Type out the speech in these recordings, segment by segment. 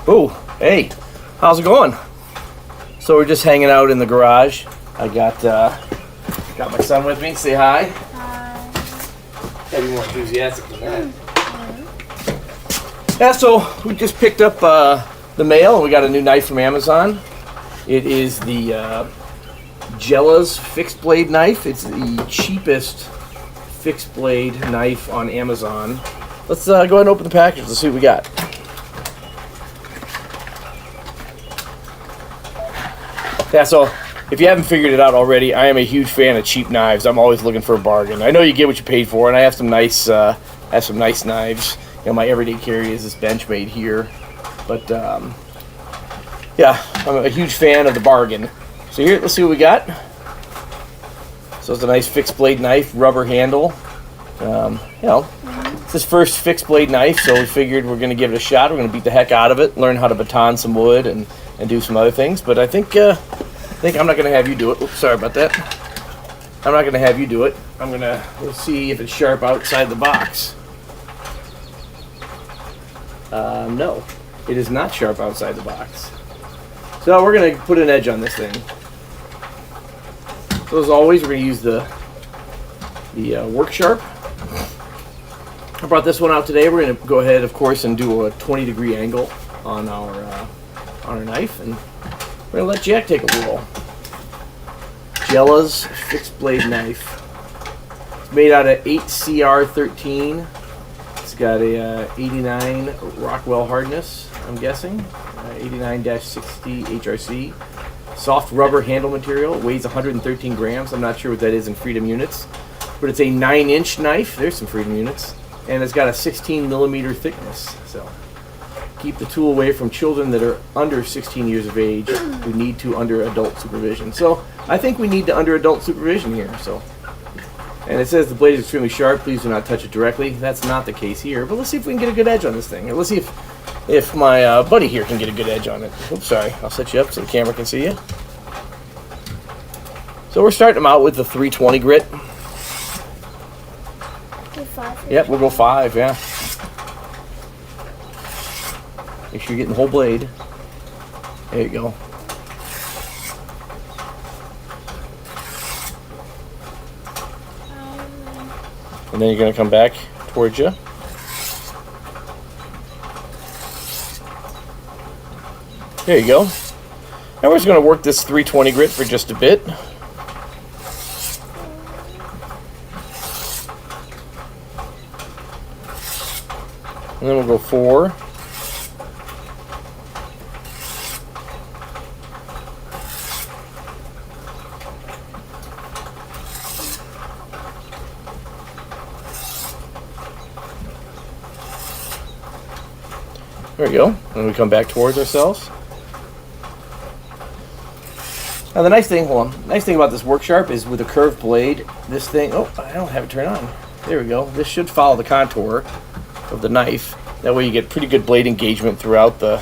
Oh, hey, how's it going? So we're just hanging out in the garage. I got my son with me. Say hi. Hi. Gotta be more enthusiastic than that. Yeah, so we just picked up the mail and we got a new knife from Amazon. It is the Jella's fixed blade knife. It's the cheapest fixed blade knife on Amazon. Let's go ahead and open the package. Let's see what we got. Yeah, so if you haven't figured it out already, I am a huge fan of cheap knives. I'm always looking for a bargain. I know you get what you paid for, and I have some nice knives. You know, my everyday carry is this Benchmade here, but yeah, I'm a huge fan of the bargain. So here, let's see what we got. So it's a nice fixed blade knife, rubber handle. You know, it's this first fixed blade knife, so we figured we're going to give it a shot. We're going to beat the heck out of it, learn how to baton some wood, and do some other things. But I think I'm not going to have you do it. Oops, sorry about that. I'm not going to have you do it. We'll see if it's sharp outside the box. No, it is not sharp outside the box. So we're going to put an edge on this thing. So as always, we're going to use the work sharp. I brought this one out today. We're going to go ahead, of course, and do a 20-degree angle on our knife, and we're going to let Jack take a roll. Jella's fixed blade knife. It's made out of 8CR13. It's got a 89 Rockwell hardness, I'm guessing. 89-60 HRC. Soft rubber handle material. It weighs 113 grams. I'm not sure what that is in freedom units. But it's a 9-inch knife. There's some freedom units. And it's got a 16-millimeter thickness. So keep the tool away from children that are under 16 years of age who need to under adult supervision. So I think we need to under adult supervision here. So, and it says the blade is extremely sharp. Please do not touch it directly. That's not the case here. But let's see if we can get a good edge on this thing. Let's see if my buddy here can get a good edge on it. Oops, sorry. I'll set you up so the camera can see you. So we're starting them out with the 320 grit. Yep, we'll go 5, yeah. Make sure you're getting the whole blade. There you go. And then you're going to come back towards you. There you go. Now we're just going to work this 320 grit for just a bit. And then we'll go 4. There we go. And we come back towards ourselves. Now the nice thing about this work sharp is with a curved blade, this thing, oh, I don't have it turned on. There we go. This should follow the contour of the knife. That way you get pretty good blade engagement throughout the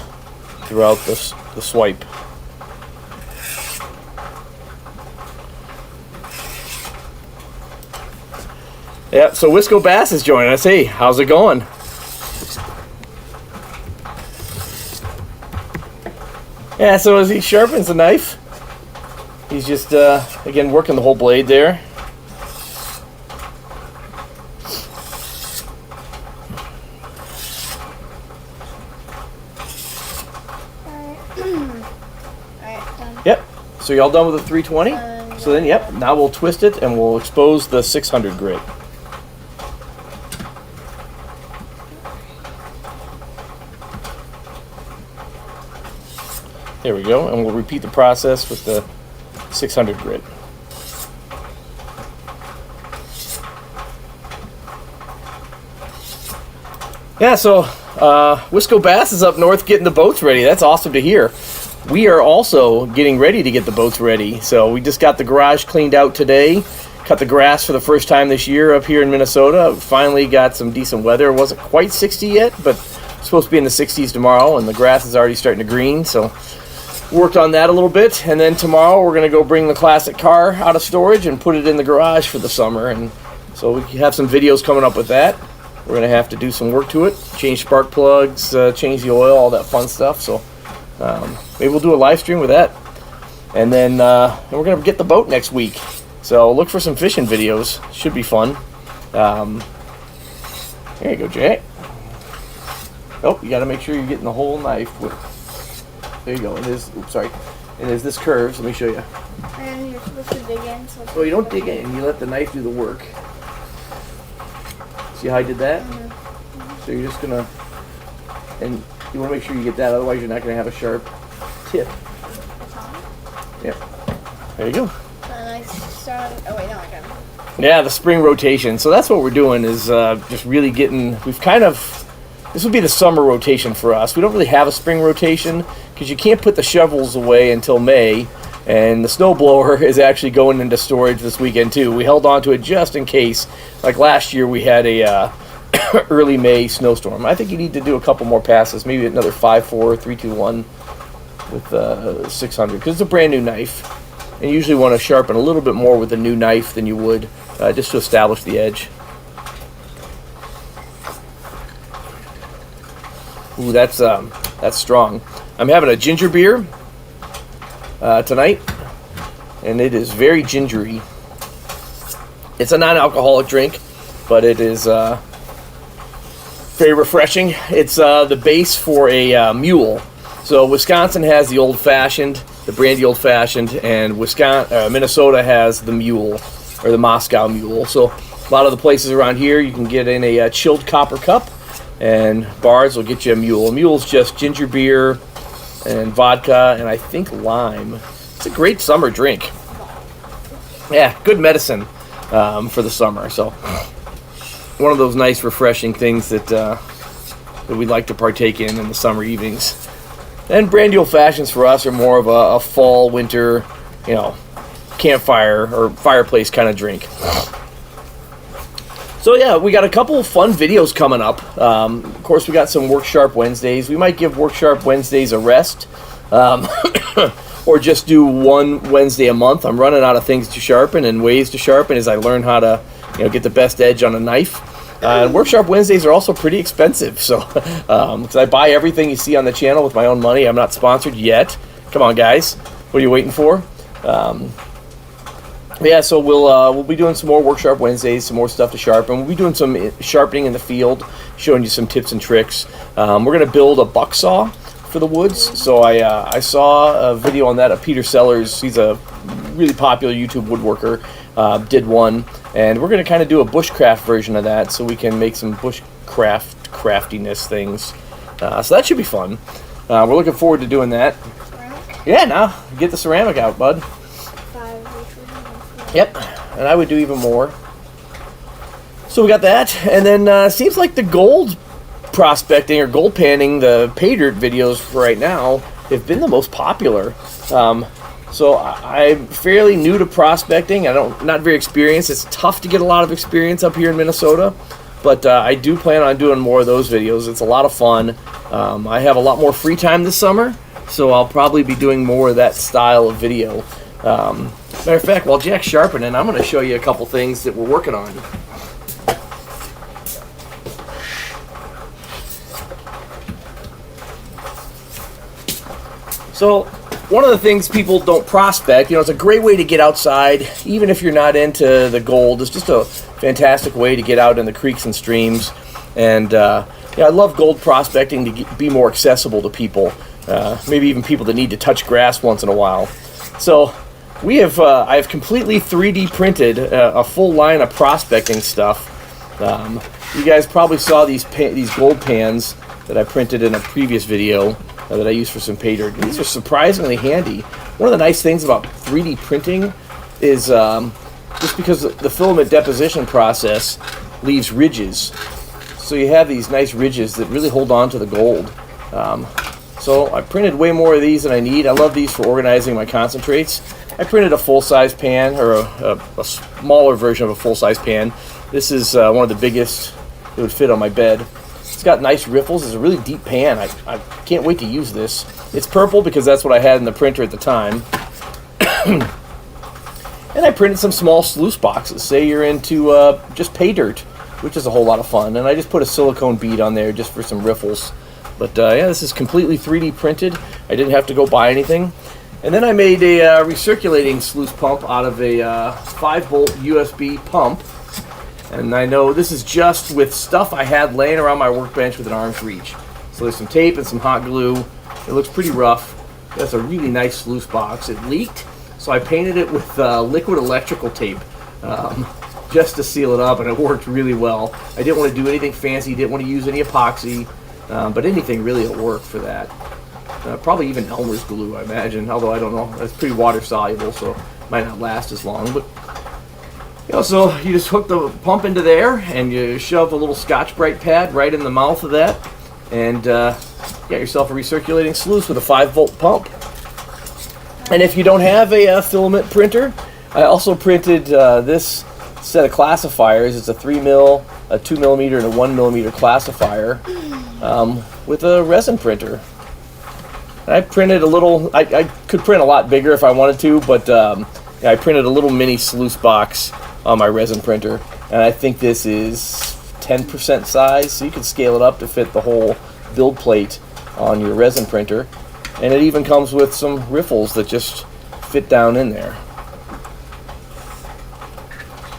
swipe. Yeah, so Wisco Bass is joining us. Hey, how's it going? Yeah, so as he sharpens the knife, he's just again working the whole blade there. Yep. So you all done with the 320? So then, yep. Now we'll twist it and we'll expose the 600 grit. There we go, and we'll repeat the process with the 600 grit. Yeah, so Wisco Bass is up north getting the boats ready. That's awesome to hear. We are also getting ready to get the boats ready. So we just got the garage cleaned out today. Cut the grass for the first time this year up here in Minnesota. Finally got some decent weather. It wasn't quite 60 yet, but it's supposed to be in the 60s tomorrow, and the grass is already starting to green. So worked on that a little bit, and then tomorrow we're going to go bring the classic car out of storage and put it in the garage for the summer. And so we have some videos coming up with that. we're going to have to do some work to it, change spark plugs, change the oil, all that fun stuff. So maybe we'll do a live stream with that. And then we're going to get the boat next week. So look for some fishing videos. Should be fun. There you go, Jack. Oh, you got to make sure you're getting the whole knife. There you go. It is. Oops, sorry. It is this curves. Let me show you. And you're supposed to dig in. Well, you don't dig in. You let the knife do the work. See how I did that? So you're just gonna, and you want to make sure you get that. Otherwise, you're not gonna have a sharp tip. Yep. There you go. Oh wait, no, I got it. Yeah, the spring rotation. So that's what we're doing is just really getting. We've kind of. This would be the summer rotation for us. We don't really have a spring rotation because you can't put the shovels away until May, and the snowblower is actually going into storage this weekend too. We held on to it just in case. Like last year, we had a early May snowstorm. I think you need to do a couple more passes, maybe another 5.4, 3.21 with 600 because it's a brand new knife, and you usually want to sharpen a little bit more with a new knife than you would just to establish the edge. Ooh, that's strong. I'm having a ginger beer tonight, and it is very gingery. It's a non-alcoholic drink, but it is very refreshing. It's the base for a mule. So Wisconsin has the old-fashioned, the brandy old-fashioned, and Minnesota has the mule, or the Moscow mule. So a lot of the places around here you can get in a chilled copper cup, and bars will get you a mule. A mule's just ginger beer and vodka and I think lime. It's a great summer drink. Yeah, good medicine for the summer. So one of those nice refreshing things that we'd like to partake in the summer evenings. And brandy old fashions for us are more of a fall, winter, campfire or fireplace kind of drink. So yeah, we got a couple of fun videos coming up. Of course, we got some Work Sharp Wednesdays. We might give Work Sharp Wednesdays a rest, or just do one Wednesday a month. I'm running out of things to sharpen and ways to sharpen as I learn how to, get the best edge on a knife. And Work Sharp Wednesdays are also pretty expensive. So, because I buy everything you see on the channel with my own money. I'm not sponsored yet. Come on, guys. What are you waiting for? Yeah, so we'll be doing some more Work Sharp Wednesdays, some more stuff to sharpen. We'll be doing some sharpening in the field, showing you some tips and tricks. We're going to build a buck saw for the woods. So I saw a video on that of Peter Sellers. He's a really popular YouTube woodworker. Did one, and we're going to kind of do a bushcraft version of that, so we can make some craftiness things. So that should be fun. We're looking forward to doing that. Ceramic? Yeah, now get the ceramic out, bud. Yep, and I would do even more. So we got that, and then seems like the gold prospecting or gold panning, the pay dirt videos for right now have been the most popular. So I'm fairly new to prospecting. Not very experienced. It's tough to get a lot of experience up here in Minnesota, but I do plan on doing more of those videos. It's a lot of fun. I have a lot more free time this summer, so I'll probably be doing more of that style of video. Matter of fact, while Jack's sharpening, I'm going to show you a couple things that we're working on. So, one of the things people don't prospect, it's a great way to get outside, even if you're not into the gold. It's just a fantastic way to get out in the creeks and streams. And I love gold prospecting to be more accessible to people, maybe even people that need to touch grass once in a while. So, I have completely 3D printed a full line of prospecting stuff. You guys probably saw these gold pans that I printed in a previous video that I used for some pay dirt. These are surprisingly handy. One of the nice things about 3D printing is just because the filament deposition process leaves ridges. So you have these nice ridges that really hold on to the gold. So I printed way more of these than I need. I love these for organizing my concentrates. I printed a full-size pan, or a smaller version of a full-size pan. This is one of the biggest it would fit on my bed. It's got nice riffles. It's a really deep pan. I can't wait to use this. It's purple because that's what I had in the printer at the time. And I printed some small sluice boxes. Say you're into just pay dirt. which is a whole lot of fun. And I just put a silicone bead on there just for some riffles. But yeah, this is completely 3D printed. I didn't have to go buy anything. And then I made a recirculating sluice pump out of a 5-volt USB pump. And I know this is just with stuff I had laying around my workbench within arm's reach. So there's some tape and some hot glue. It looks pretty rough. That's a really nice sluice box. It leaked, so I painted it with liquid electrical tape just to seal it up, and it worked really well. I didn't want to do anything fancy, didn't want to use any epoxy, but anything really will work for that. Probably even Elmer's glue, I imagine, although I don't know. That's pretty water soluble, so it might not last as long. But you know, so you just hook the pump into there, and you shove a little Scotch-Brite pad right in the mouth of that, and get yourself a recirculating sluice with a 5-volt pump. And if you don't have a filament printer, I also printed this set of classifiers. It's a 3mm, a 2mm, and a 1mm classifier with a resin printer. I printed a little, I could print a lot bigger if I wanted to, but I printed a little mini sluice box on my resin printer, and I think this is 10% size, so you can scale it up to fit the whole build plate on your resin printer. And it even comes with some riffles that just fit down in there.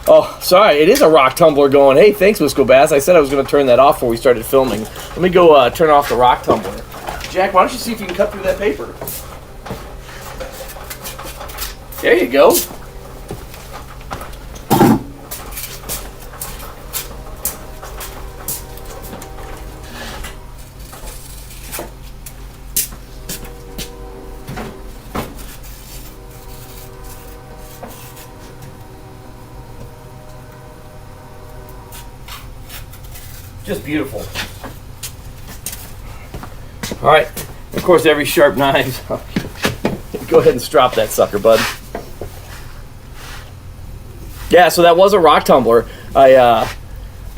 Oh, sorry, it is a rock tumbler going. Hey, thanks, Wisco Bass. I said I was going to turn that off before we started filming. Let me go turn off the rock tumbler. Jack, why don't you see if you can cut through that paper? There you go. Just beautiful. All right, of course, every sharp knife. Go ahead and strop that sucker, bud. Yeah, so that was a rock tumbler. I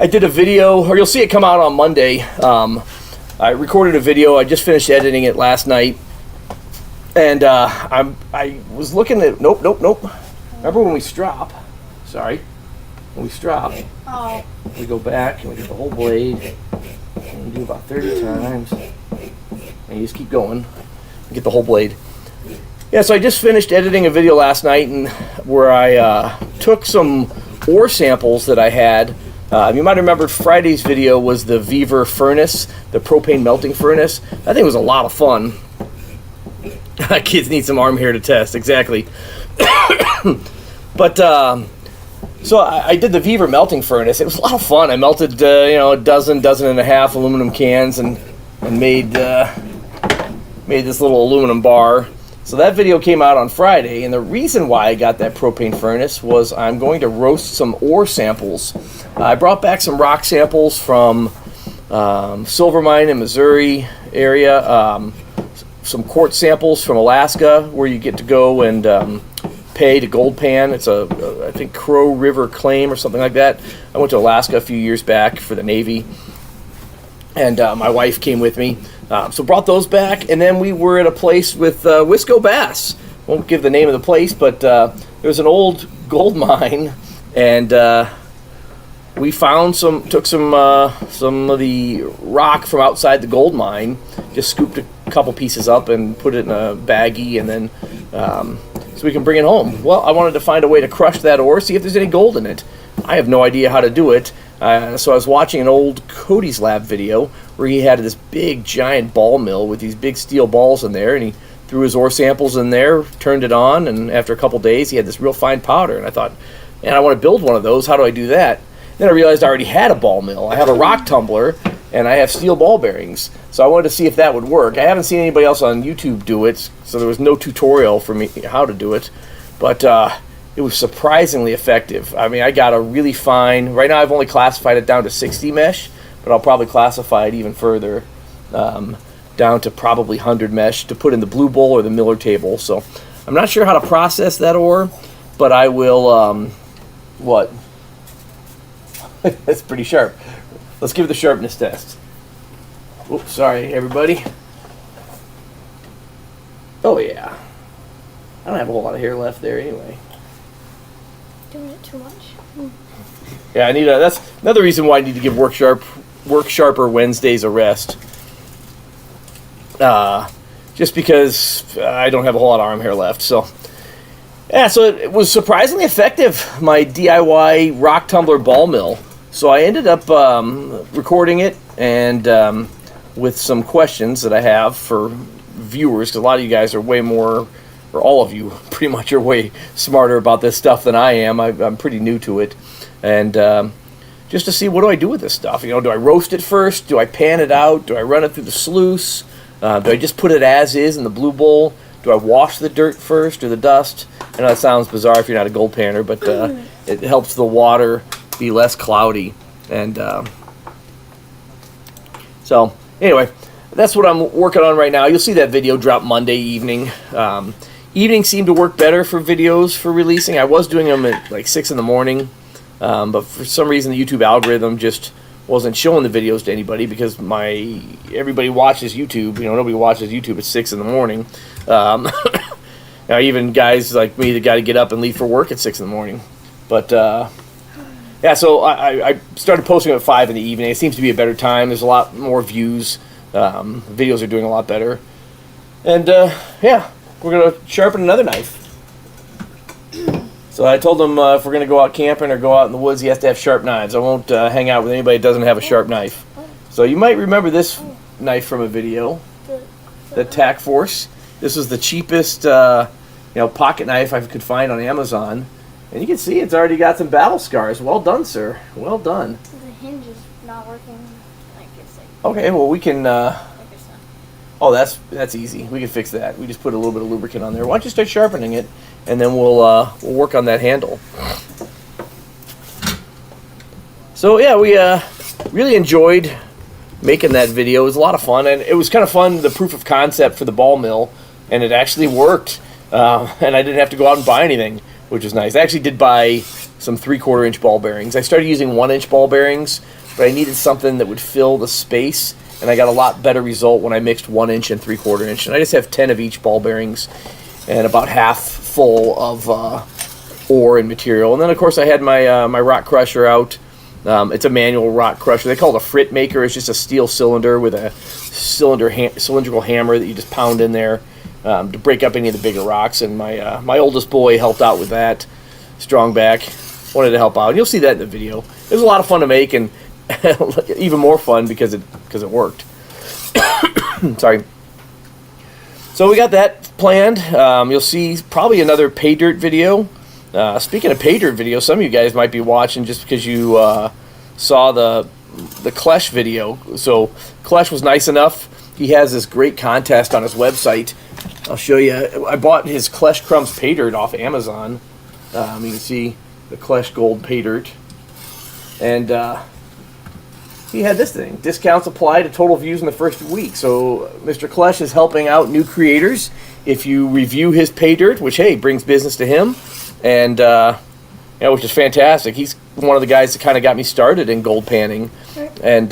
did a video, or you'll see it come out on Monday. I recorded a video. I just finished editing it last night, and I was looking at nope. Remember when we strop? Sorry, when we strop. Oh. We go back and we get the whole blade, and we do about 30 times, and you just keep going and get the whole blade. Yeah, so I just finished editing a video last night, and where I took some ore samples that I had. You might remember Friday's video was the Weaver furnace, the propane melting furnace. I think it was a lot of fun. Kids need some arm hair to test, exactly. But so I did the Weaver melting furnace. It was a lot of fun. I melted a dozen and a half aluminum cans and made this little aluminum bar. So that video came out on Friday, and the reason why I got that propane furnace was I'm going to roast some ore samples. I brought back some rock samples from Silver Mine in Missouri area, some quartz samples from Alaska, where you get to go and pay to gold pan. It's I think Crow River claim or something like that. I went to Alaska a few years back for the Navy, and my wife came with me. So brought those back, and then we were at a place with Wisco Bass. Won't give the name of the place, but there was an old gold mine, and we found took some of the rock from outside the gold mine, just scooped a couple pieces up and put it in a baggie, and then so we can bring it home. Well, I wanted to find a way to crush that ore, see if there's any gold in it. I have no idea how to do it. So I was watching an old Cody's Lab video where he had this big giant ball mill with these big steel balls in there, and he threw his ore samples in there, turned it on, and after a couple days he had this real fine powder. And I thought, man, I want to build one of those. How do I do that? Then I realized I already had a ball mill. I have a rock tumbler, and I have steel ball bearings. So I wanted to see if that would work. I haven't seen anybody else on YouTube do it, so there was no tutorial for me how to do it. But it was surprisingly effective. I mean, I got a really fine, right now I've only classified it down to 60 mesh, but I'll probably classify it even further, down to probably 100 mesh to put in the blue bowl or the Miller table. So I'm not sure how to process that ore, but I will, what? That's pretty sharp. Let's give it the sharpness test. Oops, sorry everybody. Oh yeah. I don't have a whole lot of hair left there anyway. doing it too much. Yeah, that's another reason why I need to give Work Sharper Wednesdays a rest. Just because I don't have a whole lot of arm hair left. So, yeah, so it was surprisingly effective, my DIY rock tumbler ball mill. So I ended up recording it and with some questions that I have for viewers, because a lot of you guys are way more, or all of you pretty much are way smarter about this stuff than I am. I'm pretty new to it. And just to see, what do I do with this stuff? You know, do I roast it first? Do I pan it out? Do I run it through the sluice? Do I just put it as is in the blue bowl? Do I wash the dirt first or the dust? I know that sounds bizarre if you're not a gold panner, but it helps the water be less cloudy. And so, anyway, that's what I'm working on right now. You'll see that video drop Monday evening. Evenings seem to work better for videos for releasing. I was doing them at like 6 in the morning, but for some reason the YouTube algorithm just wasn't showing the videos to anybody, because everybody watches YouTube. You know, nobody watches YouTube at 6 in the morning. Now, even guys like me that got to get up and leave for work at 6 in the morning. But yeah, so I started posting at 5 in the evening. It seems to be a better time. There's a lot more views. Videos are doing a lot better. And yeah, we're gonna sharpen another knife. So I told him if we're going to go out camping or go out in the woods, he has to have sharp knives. I won't hang out with anybody that doesn't have a sharp knife. So you might remember this knife from a video, the Tac Force. This was the cheapest pocket knife I could find on Amazon. And you can see it's already got some battle scars. Well done, sir. Well done. The hinge is not working. Like it's like, Okay, well we can... like it's not. Oh, that's easy. We can fix that. We just put a little bit of lubricant on there. Why don't you start sharpening it, and then we'll work on that handle. So yeah, we really enjoyed making that video. It was a lot of fun, and it was kind of fun, the proof of concept for the ball mill, and it actually worked. And I didn't have to go out and buy anything, which was nice. I actually did buy some 3/4 inch ball bearings. I started using 1 inch ball bearings, but I needed something that would fill the space. And I got a lot better result when I mixed 1 inch and 3/4 inch. And I just have 10 of each ball bearings and about half full of ore and material. And then, of course, I had my my rock crusher out. It's a manual rock crusher. They call it a frit maker. It's just a steel cylinder with a cylindrical hammer that you just pound in there to break up any of the bigger rocks. And my oldest boy helped out with that. Strong back. Wanted to help out. And you'll see that in the video. It was a lot of fun to make, and even more fun because it worked. Sorry. So we got that planned. You'll see probably another pay dirt video. Speaking of pay dirt video, some of you guys might be watching just because you saw the Klesh video. So Klesh was nice enough. He has this great contest on his website. I'll show you. I bought his Klesh Crumbs pay dirt off Amazon. You can see the Klesh Gold pay dirt. And he had this thing. Discounts apply to total views in the first week. So Mr. Klesh is helping out new creators. If you review his pay dirt, which, hey, brings business to him, and which is fantastic. He's one of the guys that kind of got me started in gold panning, and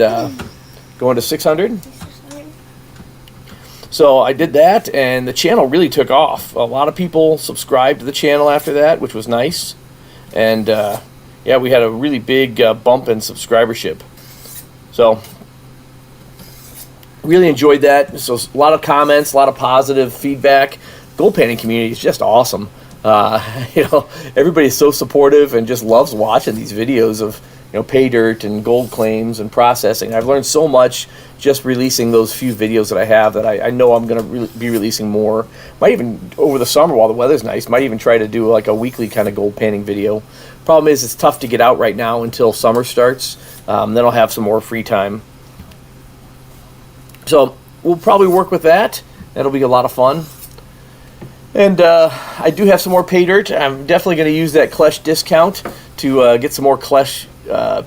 going to 600. So I did that, and the channel really took off. A lot of people subscribed to the channel after that, which was nice. And yeah, we had a really big bump in subscribership. So really enjoyed that. So a lot of comments, a lot of positive feedback. Gold panning community is just awesome. Everybody's so supportive and just loves watching these videos of pay dirt and gold claims and processing. I've learned so much just releasing those few videos that I have, that I know I'm going to be releasing more. Might even over the summer while the weather's nice, might even try to do like a weekly kind of gold panning video. Problem is, it's tough to get out right now until summer starts. Then I'll have some more free time. So we'll probably work with that. That'll be a lot of fun. And I do have some more pay dirt. I'm definitely going to use that Klesh discount to get some more Klesh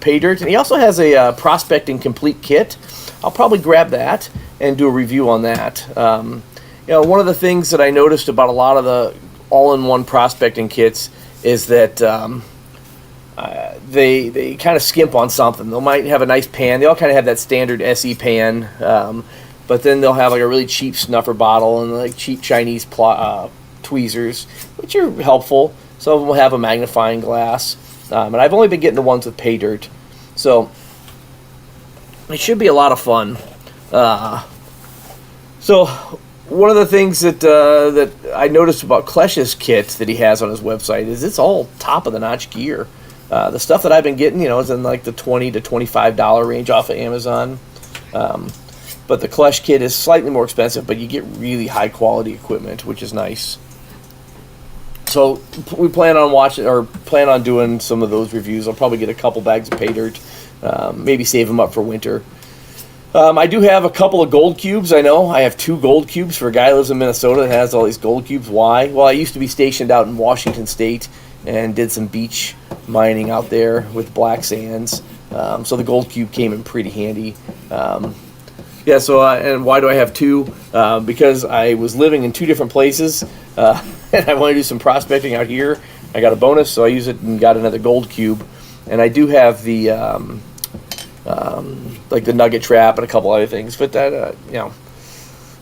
pay dirt. And he also has a prospecting complete kit. I'll probably grab that and do a review on that. One of the things that I noticed about a lot of the all-in-one prospecting kits is that they kind of skimp on something. They might have a nice pan. They all kind of have that standard SE pan, but then they'll have like a really cheap snuffer bottle and like cheap Chinese tweezers, which are helpful. Some of them will have a magnifying glass. And I've only been getting the ones with pay dirt. So it should be a lot of fun. So one of the things that I noticed about Klesh's kit that he has on his website is it's all top of the notch gear. The stuff that I've been getting, is in like the $20 to $25 range off of Amazon. But the Klesh kit is slightly more expensive, but you get really high quality equipment, which is nice. So we plan on doing some of those reviews. I'll probably get a couple bags of pay dirt, maybe save them up for winter. I do have a couple of gold cubes. I know I have 2 gold cubes for a guy who lives in Minnesota that has all these gold cubes. Why? Well, I used to be stationed out in Washington State and did some beach mining out there with black sands. So the gold cube came in pretty handy. Yeah, so and why do I have 2? Because I was living in 2 different places, and I want to do some prospecting out here. I got a bonus, so I use it and got another gold cube. And I do have the like the nugget trap and a couple other things, but that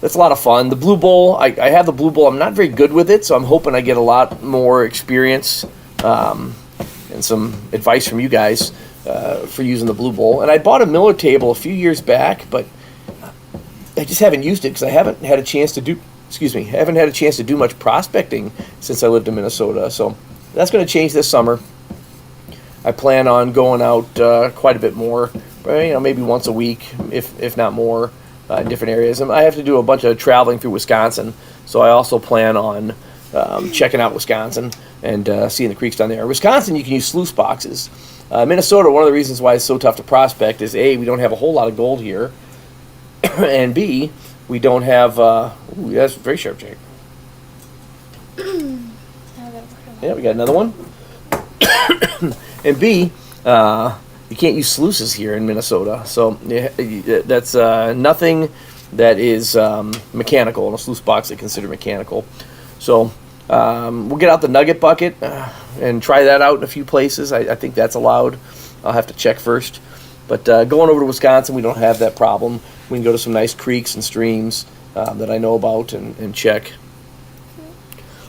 that's a lot of fun. The blue bowl, I have the blue bowl. I'm not very good with it, so I'm hoping I get a lot more experience and some advice from you guys for using the blue bowl. And I bought a Miller table a few years back, but I just haven't used it because I haven't had a chance to do much prospecting since I lived in Minnesota. So that's going to change this summer. I plan on going out quite a bit more, maybe once a week, if not more, in different areas. And I have to do a bunch of traveling through Wisconsin, so I also plan on checking out Wisconsin and seeing the creeks down there. Wisconsin, you can use sluice boxes. Minnesota, one of the reasons why it's so tough to prospect is A, we don't have a whole lot of gold here, and B, we don't have. Ooh, that's very sharp, Jake. Yeah, we got another one. And B, you can't use sluices here in Minnesota. So yeah, that's nothing that is mechanical. In a sluice box, they consider mechanical. So we'll get out the nugget bucket and try that out in a few places. I think that's allowed. I'll have to check first. But going over to Wisconsin, we don't have that problem. We can go to some nice creeks and streams that I know about and check.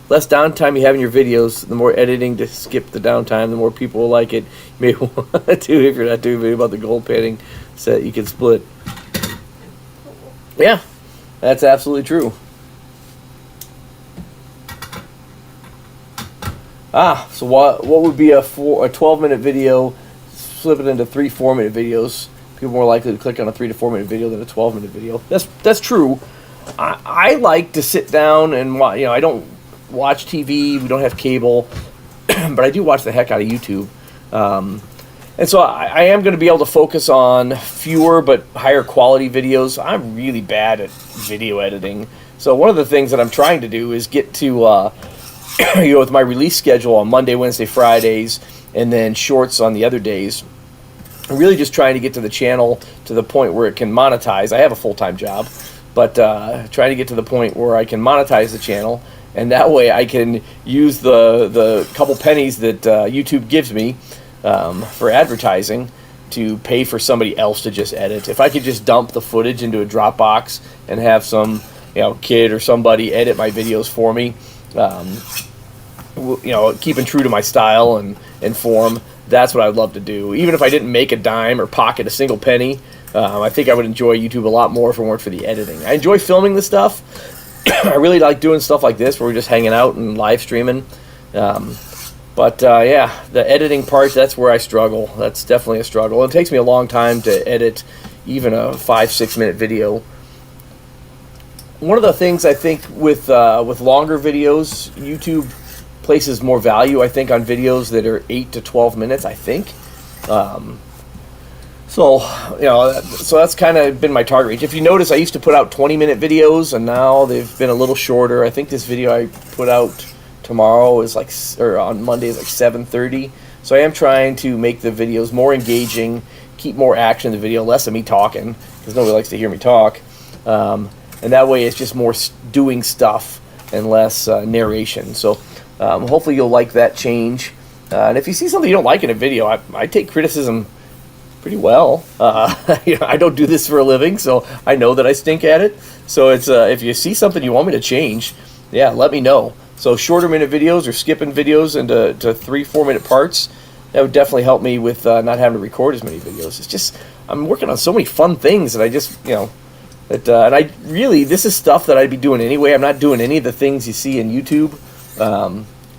Less downtime you have in your videos, the more editing to skip the downtime, the more people will like it. You may want to, if you're not doing a video about the gold panning set, you can split. Yeah, that's absolutely true. So what would be a 12-minute video, flip it into 3 4-minute videos? People are more likely to click on a 3 to 4-minute video than a 12-minute video. That's true. I like to sit down and watch. I don't watch TV. We don't have cable, but I do watch the heck out of YouTube. And so I am going to be able to focus on fewer but higher quality videos. I'm really bad at video editing. So one of the things that I'm trying to do is get to, with my release schedule on Monday, Wednesday, Fridays, and then shorts on the other days. I'm really just trying to get to the channel to the point where it can monetize. I have a full-time job, but trying to get to the point where I can monetize the channel. And that way I can use the couple pennies that YouTube gives me for advertising to pay for somebody else to just edit. If I could just dump the footage into a Dropbox and have some kid or somebody edit my videos for me, keeping true to my style and form, that's what I'd love to do. Even if I didn't make a dime or pocket a single penny, I think I would enjoy YouTube a lot more if it weren't for the editing. I enjoy filming the stuff. I really like doing stuff like this where we're just hanging out and live streaming. But the editing part, that's where I struggle. That's definitely a struggle. It takes me a long time to edit even a 5-6 minute video. One of the things I think with longer videos, YouTube places more value, I think, on videos that are 8 to 12 minutes, I think. So that's kind of been my target range. If you notice, I used to put out 20-minute videos, and now they've been a little shorter. I think this video I put out tomorrow is on Monday is 7:30. So I am trying to make the videos more engaging, keep more action in the video, less of me talking, because nobody likes to hear me talk. And that way it's just more doing stuff and less narration. So hopefully you'll like that change. And if you see something you don't like in a video, I take criticism pretty well. I don't do this for a living, so I know that I stink at it. So it's if you see something you want me to change, let me know. So shorter minute videos or skipping videos into 3-4 minute parts, that would definitely help me with not having to record as many videos. It's just, I'm working on so many fun things that I just, and I really, this is stuff that I'd be doing anyway. I'm not doing any of the things you see in YouTube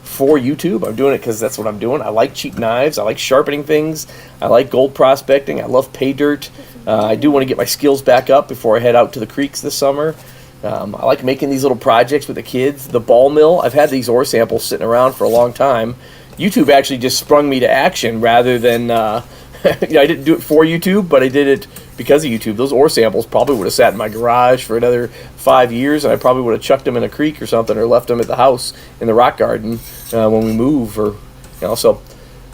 for YouTube. I'm doing it because that's what I'm doing. I like cheap knives. I like sharpening things. I like gold prospecting. I love pay dirt. I do want to get my skills back up before I head out to the creeks this summer. I like making these little projects with the kids. The ball mill, I've had these ore samples sitting around for a long time. YouTube actually just sprung me to action rather than, I didn't do it for YouTube, but I did it because of YouTube. Those ore samples probably would have sat in my garage for another 5 years, and I probably would have chucked them in a creek or something, or left them at the house in the rock garden when we move, or so.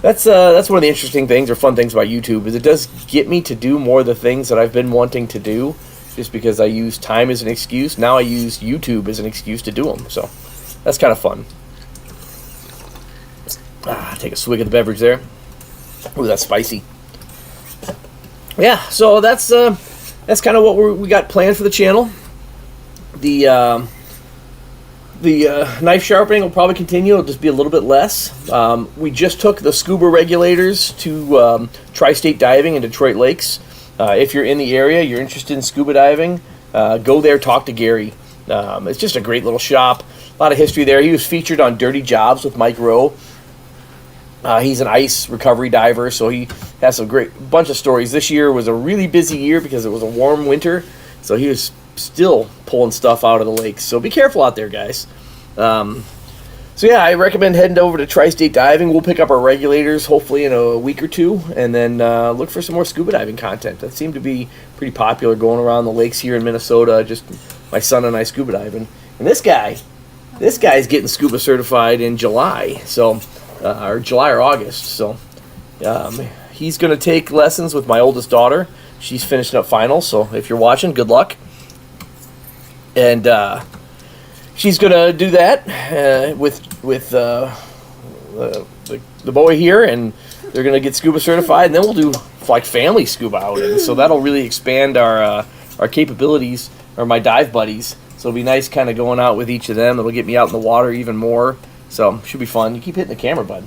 That's one of the interesting things or fun things about YouTube, is it does get me to do more of the things that I've been wanting to do, just because I use time as an excuse. Now I use YouTube as an excuse to do them, so that's kind of fun. Take a swig of the beverage there. Ooh, that's spicy. Yeah, so that's kind of what we got planned for the channel. The knife sharpening will probably continue. It'll just be a little bit less. We just took the SCUBA regulators to Tri-State Diving in Detroit Lakes. If you're in the area, you're interested in scuba diving, go there, talk to Gary. It's just a great little shop. A lot of history there. He was featured on Dirty Jobs with Mike Rowe. He's an ice recovery diver, so he has a bunch of stories. This year was a really busy year because it was a warm winter, so he was still pulling stuff out of the lakes. So be careful out there, guys. So yeah, I recommend heading over to Tri-State Diving. We'll pick up our regulators hopefully in a week or two, and then look for some more scuba diving content. That seemed to be pretty popular going around the lakes here in Minnesota. Just my son and I scuba diving. And this guy's getting scuba certified in July, so or July or August. So he's going to take lessons with my oldest daughter. She's finishing up finals, so if you're watching, good luck. And she's going to do that with the boy here, and they're going to get scuba certified, and then we'll do like family scuba outings. So that'll really expand our capabilities, or my dive buddies. So it'll be nice kind of going out with each of them. It'll get me out in the water even more. So should be fun. You keep hitting the camera, bud.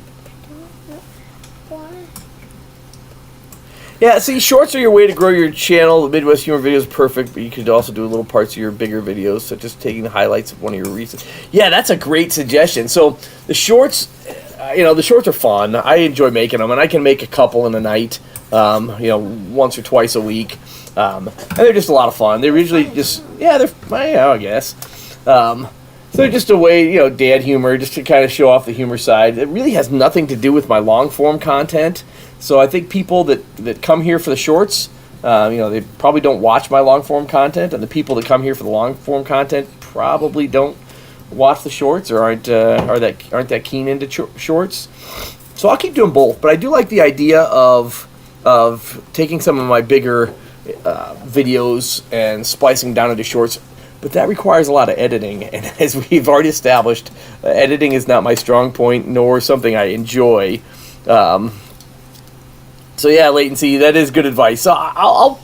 Yeah, see, shorts are your way to grow your channel. The Midwest Humor video is perfect, but you could also do little parts of your bigger videos, such as taking the highlights of one of your recent. Yeah, that's a great suggestion. So the shorts, the shorts are fun. I enjoy making them, and I can make a couple in a night, once or twice a week. And they're just a lot of fun. They're usually just, I guess. So they're just a way, dad humor, just to kind of show off the humor side. It really has nothing to do with my long-form content. So I think people that come here for the shorts, they probably don't watch my long-form content, and the people that come here for the long-form content probably don't watch the shorts or aren't that keen into shorts. So I'll keep doing both, but I do like the idea of taking some of my bigger videos and splicing down into shorts. But that requires a lot of editing, and as we've already established, editing is not my strong point, nor something I enjoy. So yeah, latency, that is good advice. So I'll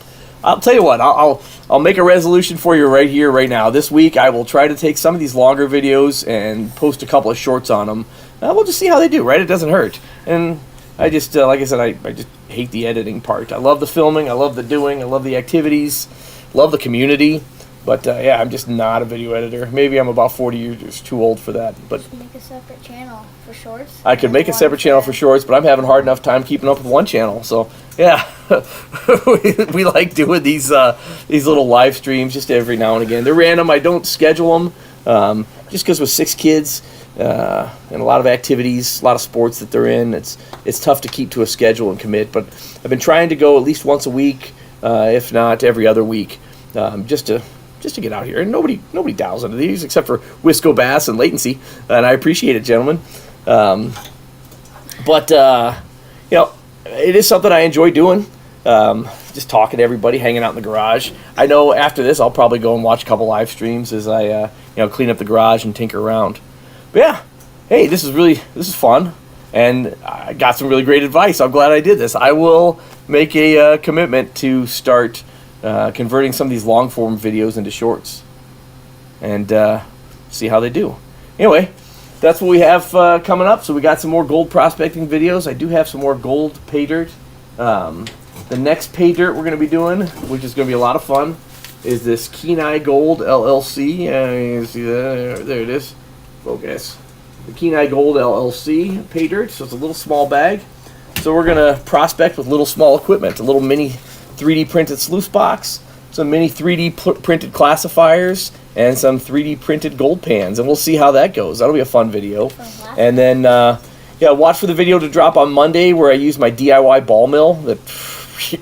tell you what, I'll make a resolution for you right here, right now. This week, I will try to take some of these longer videos and post a couple of shorts on them. We'll just see how they do, right? It doesn't hurt. And I just, like I said, I just hate the editing part. I love the filming, I love the doing, I love the activities, love the community. But I'm just not a video editor. Maybe I'm about 40 years too old for that. But make a separate channel for shorts. I could make a separate channel for shorts, but I'm having a hard enough time keeping up with one channel. So yeah, we like doing these little live streams just every now and again. They're random. I don't schedule them just because with 6 kids and a lot of activities, a lot of sports that they're in, it's tough to keep to a schedule and commit. But I've been trying to go at least once a week, if not every other week, just to get out here. And nobody dials into these except for Wisco Bass and Latency, and I appreciate it, gentlemen. But it is something I enjoy doing, just talking to everybody, hanging out in the garage. I know after this I'll probably go and watch a couple live streams as I clean up the garage and tinker around. But yeah, hey, this is fun, and I got some really great advice. I'm glad I did this. I will make a commitment to start converting some of these long-form videos into shorts and see how they do. Anyway, that's what we have coming up. So we got some more gold prospecting videos. I do have some more gold pay dirt. The next pay dirt we're going to be doing, which is going to be a lot of fun, is this Kenai Gold LLC. You see that? There it is. Focus. The Kenai Gold LLC pay dirt. So it's a little small bag. So we're going to prospect with little small equipment, a little mini 3D printed sluice box, some mini 3D printed classifiers, and some 3D printed gold pans, and we'll see how that goes. That'll be a fun video. And then, yeah, watch for the video to drop on Monday where I use my DIY ball mill that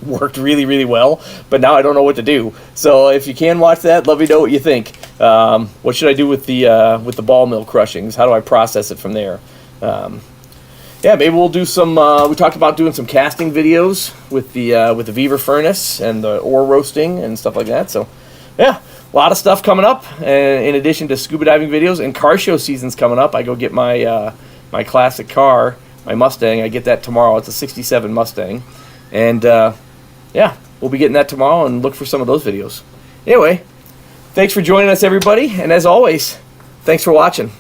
worked really, really well, but now I don't know what to do. So if you can watch that, let me know what you think. What should I do with the ball mill crushings? How do I process it from there? Yeah, maybe we'll do some. We talked about doing some casting videos with the Beaver furnace and the ore roasting and stuff like that. So, yeah, a lot of stuff coming up. And in addition to scuba diving videos and car show season's coming up, I go get my my classic car, my Mustang. I get that tomorrow. It's a '67 Mustang, and yeah, we'll be getting that tomorrow. And look for some of those videos. Anyway, thanks for joining us, everybody, and as always, thanks for watching.